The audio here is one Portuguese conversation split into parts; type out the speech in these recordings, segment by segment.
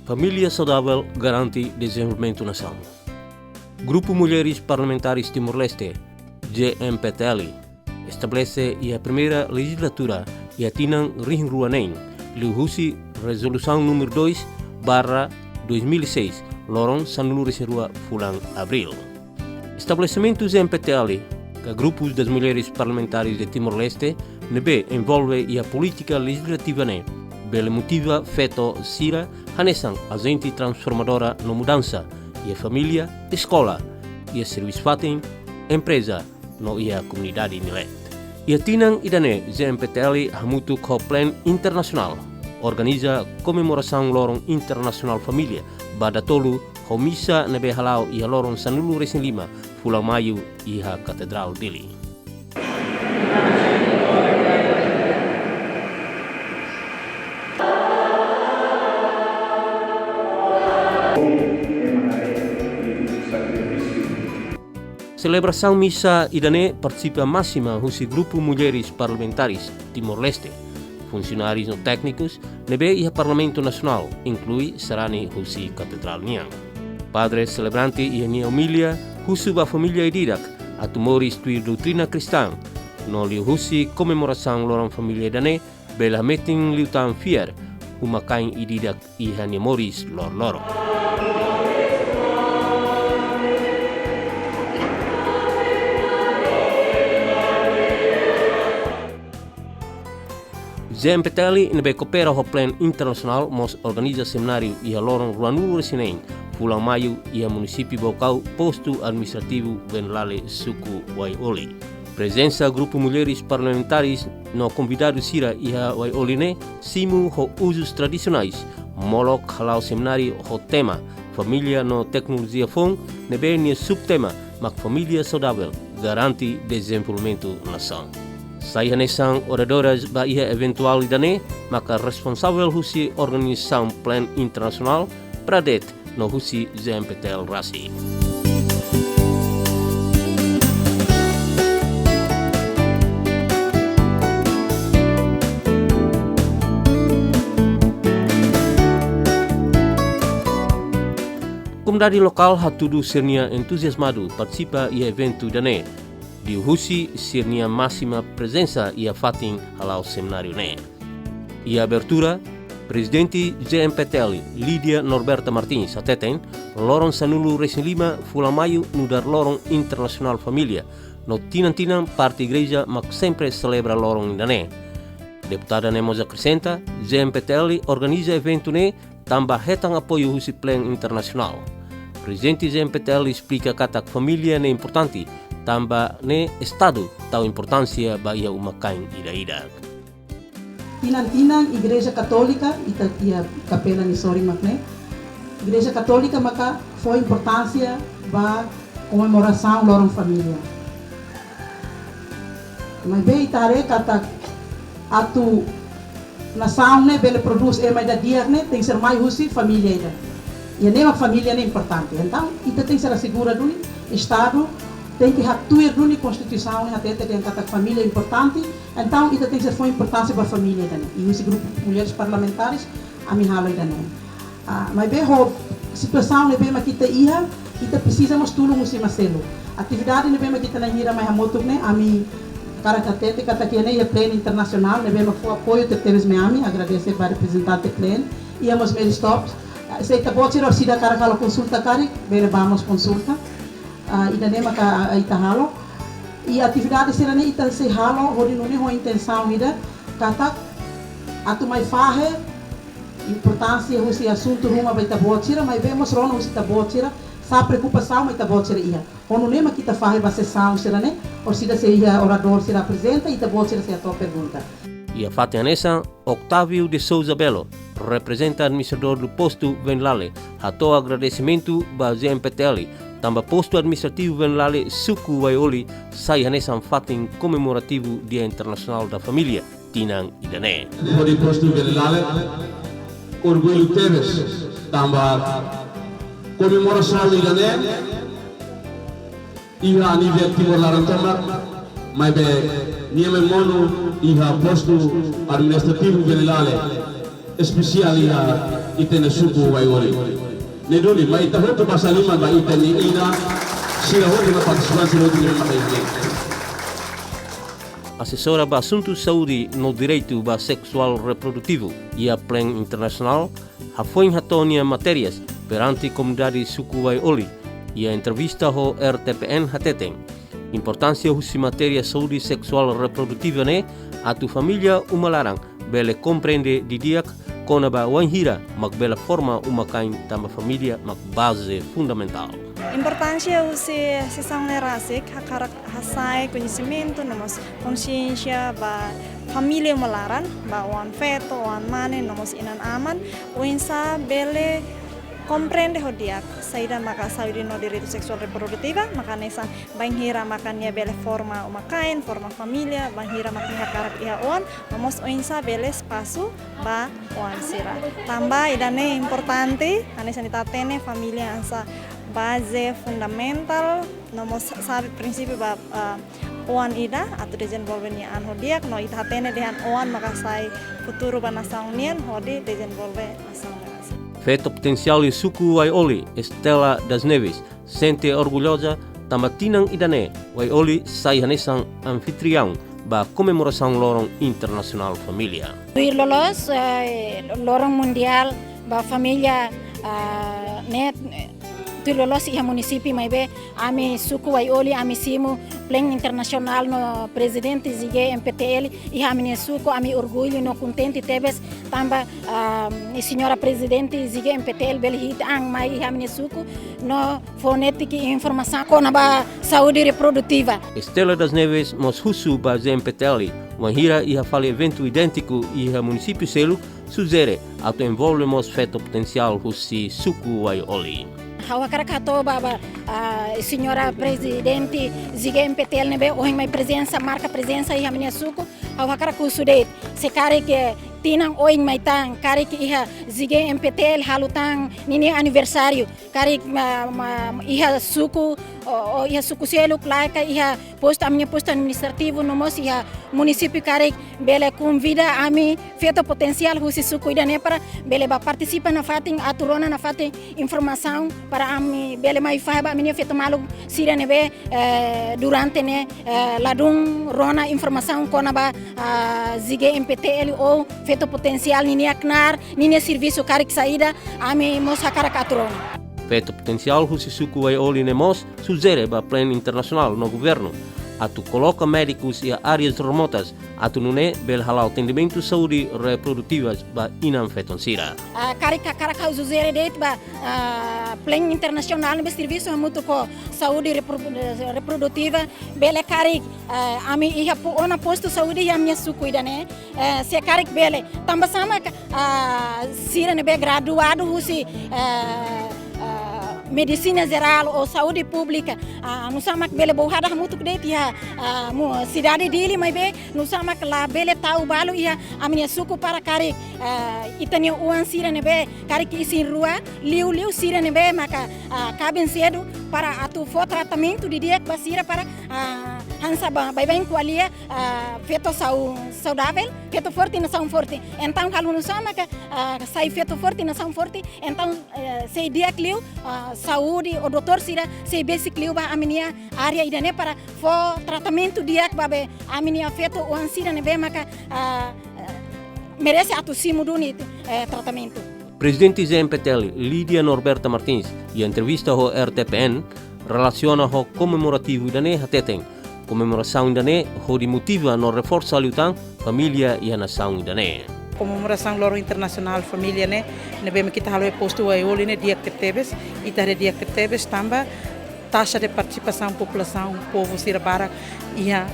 Família saudável garante desenvolvimento nação. Grupo Mulheres Parlamentares Timor-Leste, GMPTL, estabelece a primeira legislatura e atinam Rinruanen, Liuhusi Resolução número 2/2006, Lorong Sanulu Reserua Fulang Abril. Estabelecimento GMPTL, que grupos das mulheres parlamentares de Timor-Leste, nebe envolve a política legislativa bele motiva feito sira hanesan agente transformadora no mudança e a família, escola e a serviço fatem, empresa no e a comunidade nilet. E a tinang idane GMPTL hamutu ko plan internacional organiza comemoração lorong internacional família badatolu homisa nebe halau e a lorong Sanulu Resin 5 Fulang Mayu e a Catedral Dili. Celebração missa idane participa máxima husi grupo mulheres parlamentares Timor-Leste, funcionários no técnicos, nebe e a Parlamento Nacional, inclui sarani husi Catedral Niang. Padre celebrante e a nia humilha husu ba família idirak a tumori stuir doutrina cristã, no liu husi comemoração lorong família idane bela meeting liutan fier uma kain ididak e hanya moris lor-loro. GMPTL nebe coopera ho plan internacional mos organiza seminário e a lorong Ruanulu Resinen, Fulang Mayu e a município Bocau posto administrativo Venlale Suku Waioli. Presença grupo mulheres parlamentares no convidado sira e a Waioli simu ho usos tradicionais, molok halau seminário ho tema família no tecnologia fong nebe nia subtema mak família saudável garante desenvolvimento nação. Saya hanesan oradoras ba ia eventual idane, maka responsável husi organização plan internacional pradet no husi GMPTL Rasi. Comunidade local hatudu sirnia entusiasmado participa e evento dane. Di husi sirnia máxima presença e a fatin halau seminário E a abertura, presidente GMPTL Lídia Norberta Martins ateten lorong Sanulu Resin 5 Fulang Mayu nudar lorong internacional família no tinan parte igreja mak sempre celebra lorong indane. Deputada Nemos acrescenta GMPTL organiza evento tamba hetang apoio husi plan internacional. Presidente GMPTL explica katak família importante tamba estado tau importância bahia uma kain ida-ida. Tinang Igreja Católica ia kapela ni sorry makne. Igreja Católica maka foi importância ba comemoração lorong família. Mas bem itare kata atu nação bele produz mais da dia tem ser mais husi família ida. E nem a família é importante. Então ita tem ser segura do estado tem que atuar na Constituição, até tem que a família é importante, então isso tem que ser foi importância para a família também. E esse grupo de mulheres parlamentares a mim hala também. Mas bem a situação é bem que kita ia, kita precisamos tudo musim maselo. Atividade é bem que kita na hira mais a moto né, a mim cara que kata que é pleno internacional, é bem que o apoio de Teres Miami, agradecer para representante pleno, íamos meio stops. Se tá bom tirar se da cara aquela consulta cara, bem vamos consulta. Idane maka itahalo e atividade serane ita se halo hori nuni ho intenção ida kata atu mai fahe importância husi assunto ruma vai tabotira mas vemos rono husi tabotira sa preocupação mai tabotira ia ono nema kita fahe ba sessão serane or sida se ia orador se apresenta e tabotira se a tua pergunta. E a Fatianesa, Octávio de Souza Belo, representa administrador do posto Venlale, ato agradecimento ba GMPTL tamba posto administrativo Venlale Suku Waioli sai hanesan fatin comemorativo Dia Internacional da Família Tinang idane. Di posto Venlale orgulho Teres tamba comemoração idane iha nível Timor-Leste mas be nieme mono iha posto administrativo Venlale especial ia itene suku Waioli. Nedoli mai tahu tu pasal 5 ba itene ina sila hoje na participação do time macaense. Assessora para assuntos saúde no direito ba sexual reprodutivo e a Plan Internacional foi hatonia matérias perante comunidade suku Waioli e a entrevista ho RTPN hateten. Importância husi matéria saúde sexual reprodutiva ne atu família umalarang bele compreende didiak kona ba wanhira mak bela forma umakain tamba família mak base fundamental. Importância usi sesang nerasik hakarak hasai conhecimento nomos consciência ba família umalaran ba wan feto wan mane nomos inan aman uinsa bele comprende hodiak saida maka saudi no direito sexual reproduktiva maka nesan banghira makanya bele forma umakain forma familia banghira makanya karak ia on nomos oinsa bele espaço ba on sira tambah idane importante anesan itatene familia ansa base fundamental nomos sabe prinsipio ba oan ida atau desenvolvenia an hodiak no itatene dehan oan maka sai futuro ba nação unian hodi desenvolve nação. Feto potencial e suku Waioli, Estela das Neves, sente orgulhosa tamatinang idane Waioli sai hanesang anfitrião ba comemoração lorong internacional família. Lolos lorong mundial ba família net lolos iha município mai be ami suku Waioli ami simu Plan Internacional no presidente zige MPTL iha ami suku ami orgulho no contente tebes tamba senhora presidente zige MPTL belhit ang mai iha ami suku no fonética e informação kona ba saúde reprodutiva. Estela das Neves mos husu ba MPTL wanhira iha fale evento idêntico iha município selu suzere auto envolvemos feto potencial husi suku Waioli. Hawa karakato baba senhora presidente zige MPTL nebe ohin mai presença marca presença iha minha suku hawa karaku sudet se kare ke tinang oing mai tang kare ke iha zige MPTL halutang nini aniversário kare iha suku iha suku selu klaika iha posto a minha posto administrativo no mos iha município kare bele convida ami feto potencial husi suku idane para bele ba participa na fating aturona na fating informação para ami bele mai faiba minha feto malu sira nebe durante ne ladung rona informação kona ba zige MPTL ou feto potencial nini aknar nini serviço karik saída ami mos hakarak aturona. Feto potencial husi suku Waioli nemos suzere ba Plan Internacional no governo. Atu coloca médicos e áreas remotas atu nune bel halal atendimento saúde reprodutivas ba inam feton sira. Karika suzere det ba Plan Internacional no serviço muito ko saúde reprodutiva bele karik ami iha ona posto saúde ya minha suku idane se karik bele tamba sama sira ne be graduado husi medicina geral ou saúde pública no sama bele bohada muito det ya cidade dele mai be no sama la bele tau balu ya a minha suku para kari itani uan sira ne be kari ki isin rua liu sira ne be maka cabem cedo para atu for tratamento de dia basira para hansa bai kualia feto saudável feto forte nação forte então kalau no sama ka sai feto forte nação forte então sei dia clio saúde o doutor sira sei basic liu ba aminia área idane para for tratamento dia babe aminia feto o ansira ne be maka merece atu simu duni tratamento. Presidente ZMPTL Lídia Norberta Martins e a entrevista ao RTPN relaciona ao comemorativo idane hateten comemoração idane ho motiva no reforço liutang família e a nação idane. Comemoração loro internacional família ne bem kita halo posto Waioli ne dia tebes itare dia tebes tamba taxa de participação população povo sira barak ia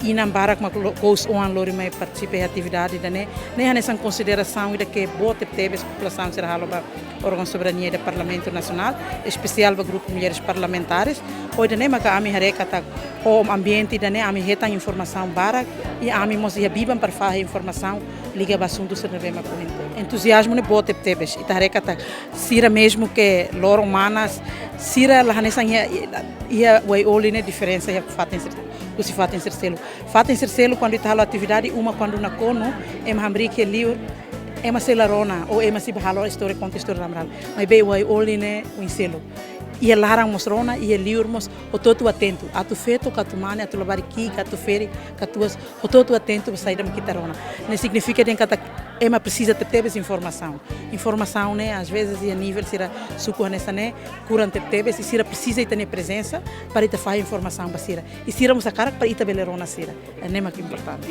inam barak mak kos oan lori mai participe atividade dane ne hanesan consideração ida que boa tebes população sira halo ba órgão soberania do Parlamento Nacional especial ba grupo mulheres parlamentares hoje ne maka ami hareka tak o ambiente dane ami heta informação barak e ami mos ia bibam para fazer informação liga basunto ser neve ma corrente entusiasmo ne boa tebes itareka tak sira mesmo que loro manas sira la hanesan ia Waioli ne diferença ia fatem ser selo quando está a atividade uma quando na cono em hamri que liu ema selarona ou ema si bahalo história conta história ramral mas be wai oline o inselo ia larang mos rona ia liur mos o todo atento atu feto katu mane atu labari ki katu feri katuas o todo atento saída kita rona ne significa den kata ema precisa ter tebes informação né às vezes a nível sira suco nessa né curante tebes e sira precisa ter presença para ita fazer informação basira e sira mos a cara para ita belerona sira é nema que importante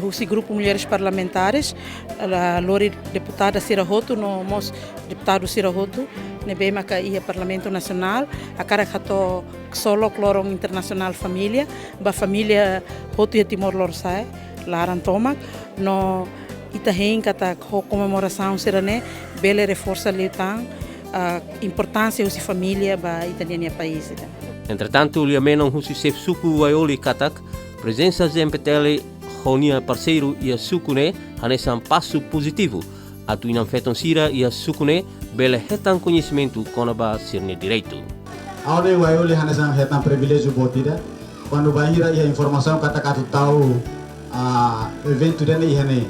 o grupo mulheres parlamentares a lori deputada Sira Roto no mos deputado Sira Roto ne bema ka ia Parlamento Nacional a cara kato solo clorong internacional família ba família Roto e Timor Leste laran tomak no ita hen kata comemoração serane bele reforça liutang importância usi família ba italiana país. Entretanto, o liamenon husi sef suku waioli katak presença ZMPTL honia parceiro e a sukune hanesan passo positivo atu inam feton sira e a sukune bele hetan conhecimento konaba sirne direito. Aure waioli hanesan hetan privilégio botida quando bahira ia informação kata tahu evento dene ihane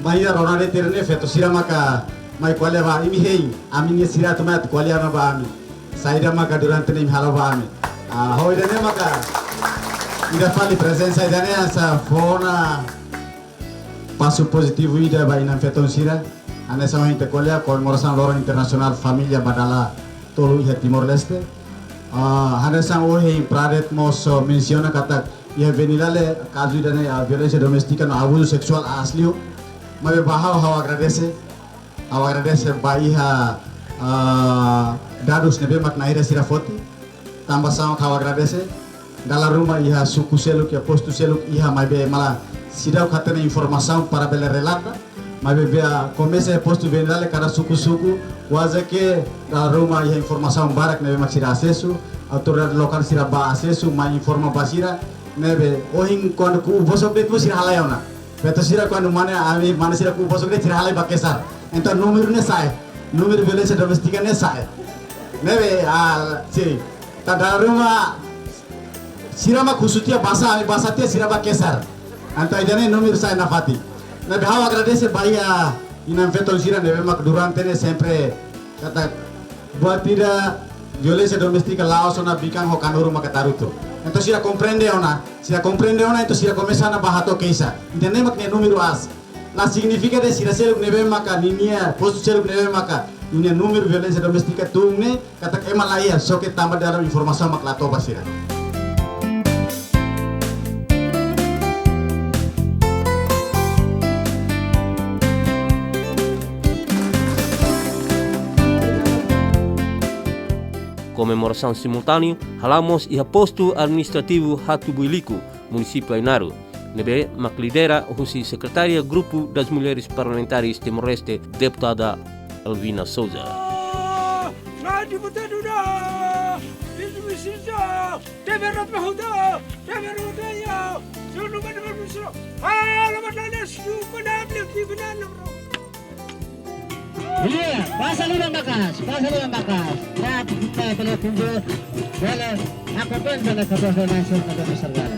bahira ronade terne feto sira maka mai kwale ba imi hei aminia sira tomat kwale ama ba ami saida maka durante nem hala ba ami hoi dene maka ida fali presença dene asa fona passo positivo ida ba inam feton sira anesa inte kwale comemoração loro internacional família badala tolu ia Timor Leste anesa hei pradet mos menciona kata ia venilale caso dene violência doméstica no abuso sexual aslio mas bahau agradece baiha dados nebe mak naira sirafoti tambah sama kau agradece dalam rumah iha suku seluk ya postu seluk iha mabe mala sidau katena informação para bela relata mabe bea comece postu vendale kada suku waza que dalam rumah iha informação barak nebe mak sira acesso autoridade local sira ba acesso mai informa basira nebe ohin quando ku bosok det sira halayona beto sira quando mana sira ku bosok det sira halay bakesar então número sai número violência doméstica sai nebe si tada rumah sirama khusutia bahasa tia siraba kesar então idane número sai na fati nebe hawa agradece bahia inam feton sira nebe mak durante ne sempre kata buat tidak violência doméstica lá na bicang ho kanuru makataruto então sira compreende ona então sira começa na bahato keisa idane mak ne número as la significa de sira seluk nebe maka ninia posto seluk nebe maka ini número violência doméstica tungne kata emalaya so que tambah dalam informação mak lato basira. Comemoração simultânea halamos e posto administrativo Hatu Builiku, município Ainaru. Nebe mak lidera husi secretária grupo das mulheres parlamentares Timor-Leste, deputada Elvina Souza. Iya, bahasa lima bakas. Ya, kita boleh tunjuk, boleh aku pun boleh kebetulan langsung ke Sergala.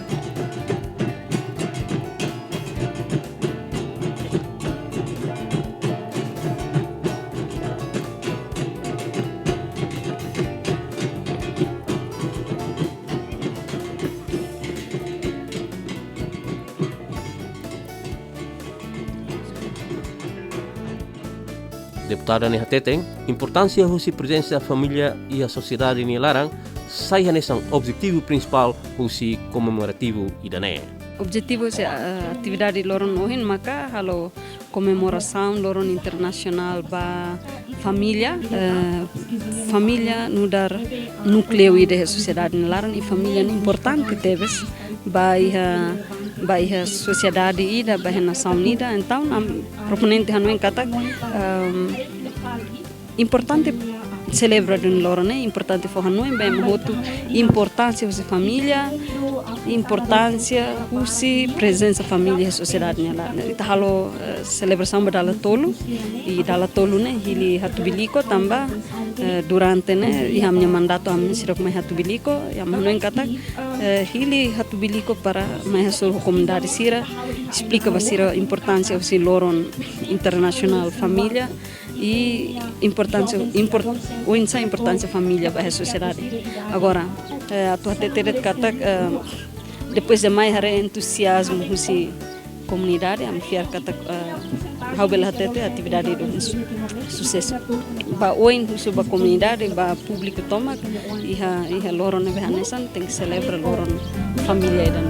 Deputada Nehateteng, importância husi presença da família e a sociedade em Larang, sai hanesan objetivo principal husi comemorativo idane. Objetivo se atividade loron ohin maka halo comemoração loron internacional ba família nudar núcleo ide sociedade em Larang e família importante teves ba a sociedade ida ba nação unida então proponente hanu kata importante celebrar dun loro né importante for hanu bem moto importância da família importância usi presença família e sociedade nela ita halo celebração badala tolu e dala tolu né hili hatu biliko tamba durante iha minha mandato amin sirok mai hatu biliko ya manoin katak hili hatu biliko para mai hasul comunidade sira explica basira importância o loron internacional família e importância família para a sociedade. Agora a tua teteret katak depois de mais hare entusiasmo husi comunidade am fiar katak how bela tete atividade do sucesso ba oin husu ba comunidade ba público toma iha loron ne behanesan tem que celebra loron família dan.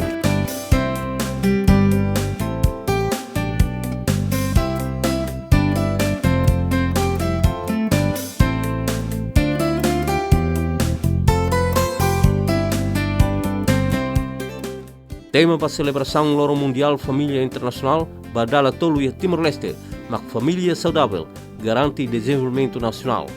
Tema para a celebração Loro Mundial Família Internacional badala tolu e Timor-Leste, mas família saudável garante desenvolvimento nacional.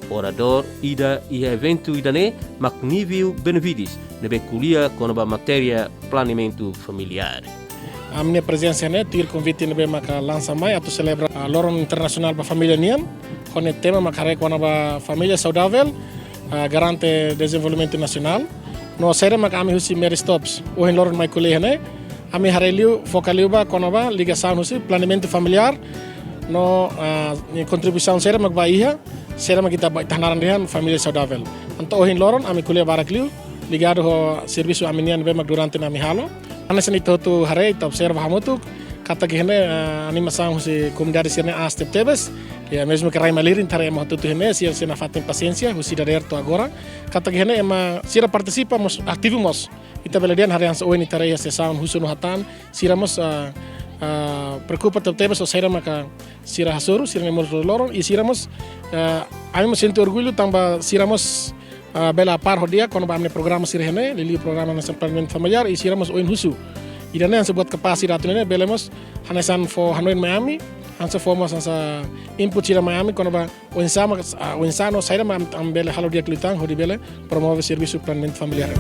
Orador ida e evento idane mak nível benefícios nebe kuliah com a matéria planeamento familiar. A minha presença né tir convite nebe maka lança mai atau celebra Loron Internacional para família nian com o tema makare com a família saudável garante desenvolvimento nacional. No sere mak ami husi Mary Stops o em Loron mai kuliah né ami hareliu focaliu ba com a ligação husi planeamento familiar no contribuição sere mak baia sere mak kita tanaran dihan família saudável. Anto o em Loron ami kuliah barakliu ligado ao serviço aminian nebe mak durante nami halo. Ana seni tu hari itu observa hamutu kata gihne animação husi comunidade sirne a step tebes ya mesmo que rai malirin tare ema tu hene sia sena fatem paciência husi dader tu agora kata gihne ema sira participamos ativos ita beledian hari yang soin tare ya sesão husu no hatan siramos preocupa tebes o sira maka sira hasuru sira nemor loron e siramos ami sinto orgulho tamba siramos bela par hodia quando vamos no programa sirene lili programa nasional familiar e siramos oin husu idane yang sebuat kapasitas ini belemos hanesan fo hanoin Miami hansa fomos hansa input sira Miami quando ba oinsano saira am bele halo dia klitang hodi bele promove serviço planeamento familiar.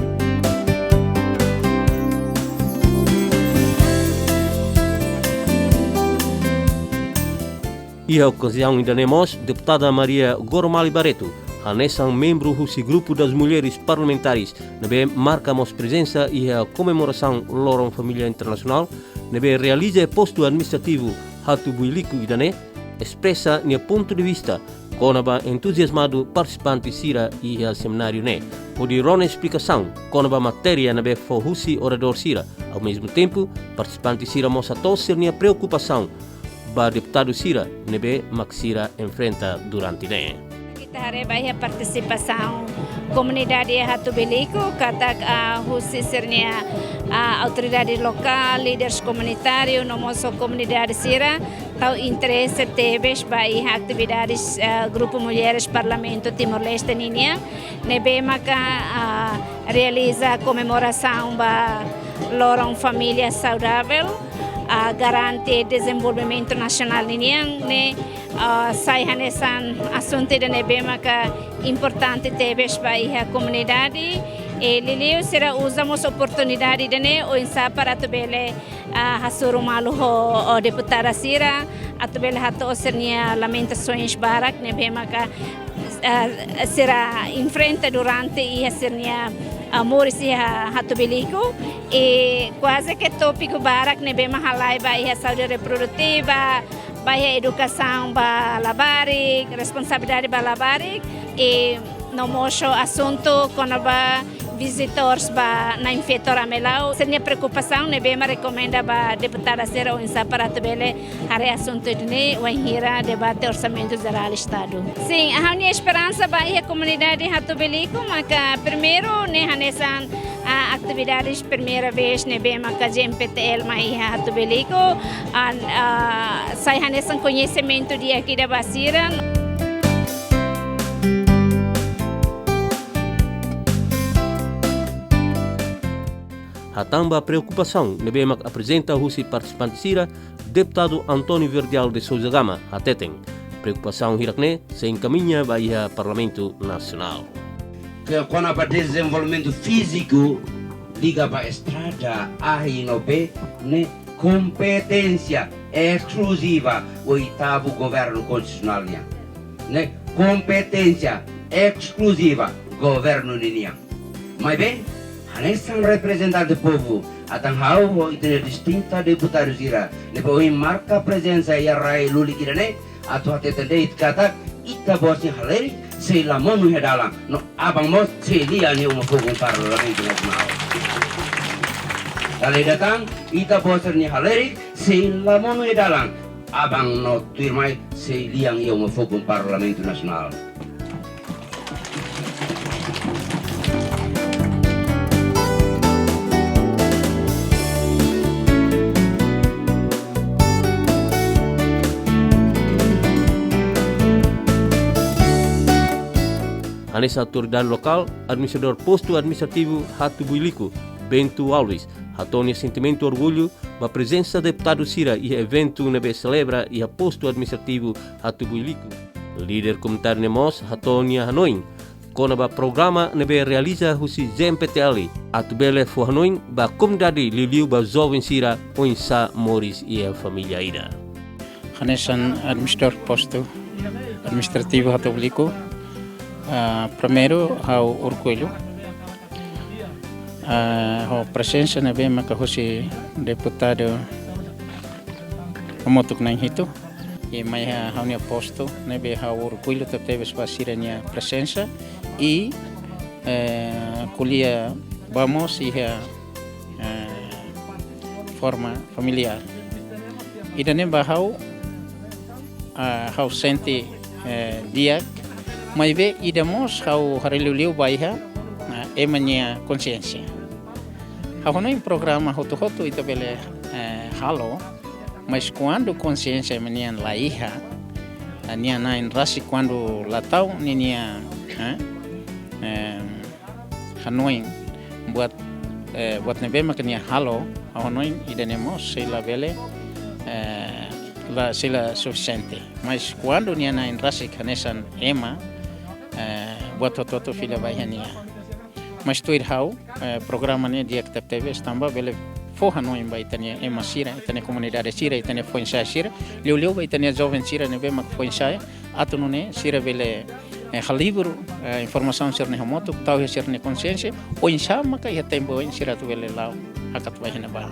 E a ocasião ainda temos deputada Maria Gormali Barreto, hanesan membro do grupo das mulheres parlamentares, nebe marcamos presença e a comemoração Loron Família Internacional, nebe realiza posto administrativo hatu builiku idane, expressa nia ponto de vista, conaba entusiasmado participante sira e a seminário ne, pode rona explicação, conaba matéria nebe forrusi orador sira, ao mesmo tempo, participante sira moça tosser nia preocupação, ba deputado sira nebe maksira enfrenta durante ne. Kita harap participação comunidade Hatu Bilico, katak husi sernia autoridade local, líderes comunitários, nossa comunidade sira, tau interesse tebes bai atividades grupo mulheres parlamento Timor-Leste ninia, nebe maka realiza comemoração ba Loron Família Saudável, garante desenvolvimento nacional niang ne sai hanesan assunto de nebe maka importante tebes bai a comunidade e liliu será usamos oportunidade de ne o insa para tubele hasuru malu ho deputada sira atubele hato sernia lamentações barak nebe maka será enfrenta durante e sernia Morisi Hatu Bilico e quase que tópico barak nebe mahalai ba a saúde reprodutiva, ba a educação ba labarik, responsabilidade ba labarik e no mocho assunto quando ba visitores ba na infetora melau seria preocupação nebe ma recomenda ba deputada sera o insa para tebele hare assunto de o hira debate orçamento geral do estado. Sim, a minha esperança ba a comunidade Hatu Bilico, maka primeiro ne hanesan atividades primeira vez nebe maka GMPTL mai Hatu Bilico sai hanesan conhecimento de aqui da Basira. Hatamba preocupação, nebemak apresenta husi participante sira, deputado Antônio Verdial de Souza Gama, hateteng. Preocupação hirakne se encaminha para o Parlamento Nacional. que quando para desenvolvimento físico liga para estrada aí no B, né? Competência exclusiva o oitavo governo constitucional, né? Competência exclusiva governo ninia. Mas bem, nessa representante do povo, atang hau itu distinta deputado sira, depois marca presença e a rai luli kirane, atau hati tende kata ita bosnya haleri, sei lamonu hedalang, no abang mos sei lian yang memfokus parlamento nasional. Kalau datang, ita bosnya haleri, sei lamonu hedalang, abang no tuirmai sei liang yang memfokus parlamento nasional. Anessa autoridade local, administrador posto administrativo Hatu Builiku, Bento Alves, Hatonia sentimento orgulho, a presença do deputado Sira e evento nebe celebra e a posto administrativo Hatu Builiku. Líder comunitário Nemos, Hatonia Hanoin, quando o programa nebe realiza husi ZMPTL, atubele fu Hanoin, ba comunidade liliu ba jovem Sira, Oinsa Moris e a família Ida. Hanessan administrador posto administrativo Hatu Builiku. Primeiro, ao orgulho, a presença na bema que hoje deputado Motuk Nanghito e mais a unia posto na bema ao orgulho que teve espaço na presença e colhia vamos e forma familiar e daí bahau how sente dia mas ve idamos how hariluliu baiha emanya consciência. How no programa hoto itu bele halo, mas quando consciência emanya laiha, nia nain rasi quando latau nia hanoin buat nebe makanya halo, how no idanemos sila bele la sila suficiente. Mas quando nia nain rasi kanesan ema buat toto fila bahania. Mas tu irhau programa ni dia kita TV tambah bele foha no imba itania ema sira itania comunidade sira itania foinsa sira liu itania jovem sira nebe mak foinsa atu nune sira bele halibur informação sira ne hamoto tau sira ne consciência o insa maka ia tempo sira tu bele lau hakat bahina ba.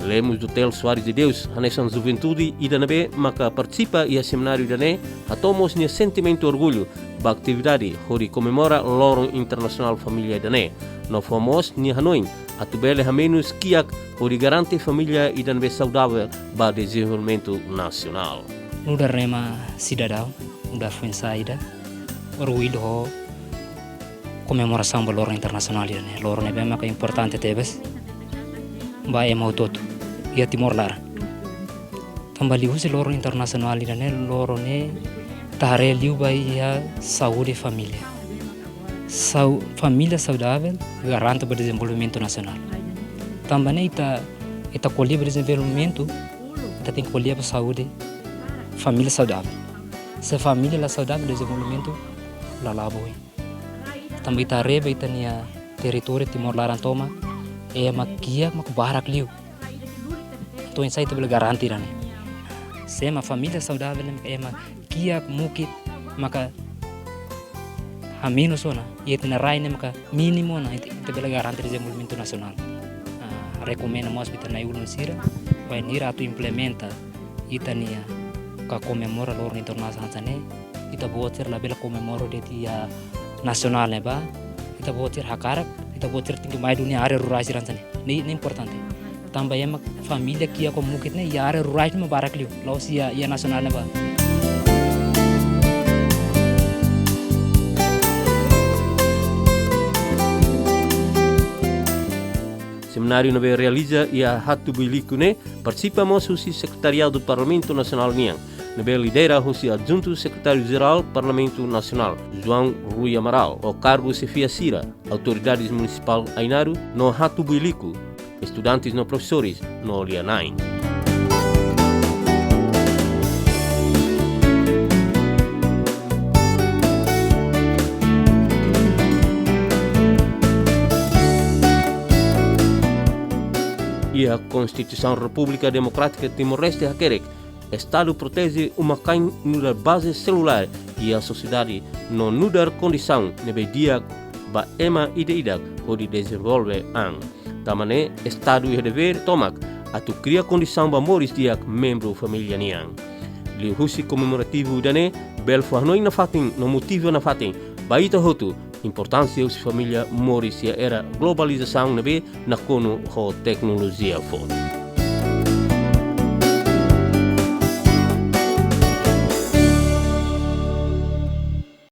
Lemos do Tel Soares de Deus, a nessa juventude e da nabe, maka participa e a seminário da ne, a tomos nia sentimento orgulho, ba atividade, hori comemora Lorong Internacional Família da ne. No fomos nia Hanoi, a tubele hamenus kiak, hori garante família e da nabe saudável, ba desenvolvimento nacional. Nuda rema cidadão, nuda fuensaida, orgulho ho, comemoração do Lorong Internacional da ne. Lorong nebe maka importante tebes, ba e mautoto. Ia Timor Lara. Tambah liu se Lorong Internacional ida ne lorong ne tahare liu bai ya saúde família. Família saudável garante o desenvolvimento nacional. Tambah ne ita colher o desenvolvimento, ita tem colher para saúde família saudável. Se família la saudável desenvolvimento la laboi. Tambah ita rebe ita nia território Timor Lara toma makia mak barak liu. Então isso aí também garante né. Se uma família saudável kia mukit maka hamino sona e na raine maka mínimo na itu também garante desenvolvimento nacional. Recomendo mais bitar na ulun sira vai nira tu implementa itania ka comemora Lorong Internacional sane ita boter la bela comemoro de dia nacional ne ba ita boter hakarak ita boter tinggi mai dunia area rural siran sane ni importante. Tambah ya família kia ko mukit ne yare rural me barak liu laos ya nasional ne ba. Seminário nove realiza e a Hatu Builiku ne participamos o secretariado do Parlamento Nacional niang. Nebe lidera o adjunto secretário-geral Parlamento Nacional, João Rui Amaral, o cargo Sefia Sira, autoridades municipal Ainaru, no Hatu Builiku, estudantes no professores no Lianain. Via Constituição República Democrática Timor-Leste hakerek, Estado protege uma kain nudar base celular e a sociedade não nudar condição nebe dia ba ema ide-idak o de desenvolve ang. Tamane Estado e dever tomak atu cria condição ba moris diak membro família niang. Liu husi comemorativo dane belfo hanoi na fatin no motivo na fatin baita hotu importância os família moris e era globalização nebe na kono ho tecnologia fo.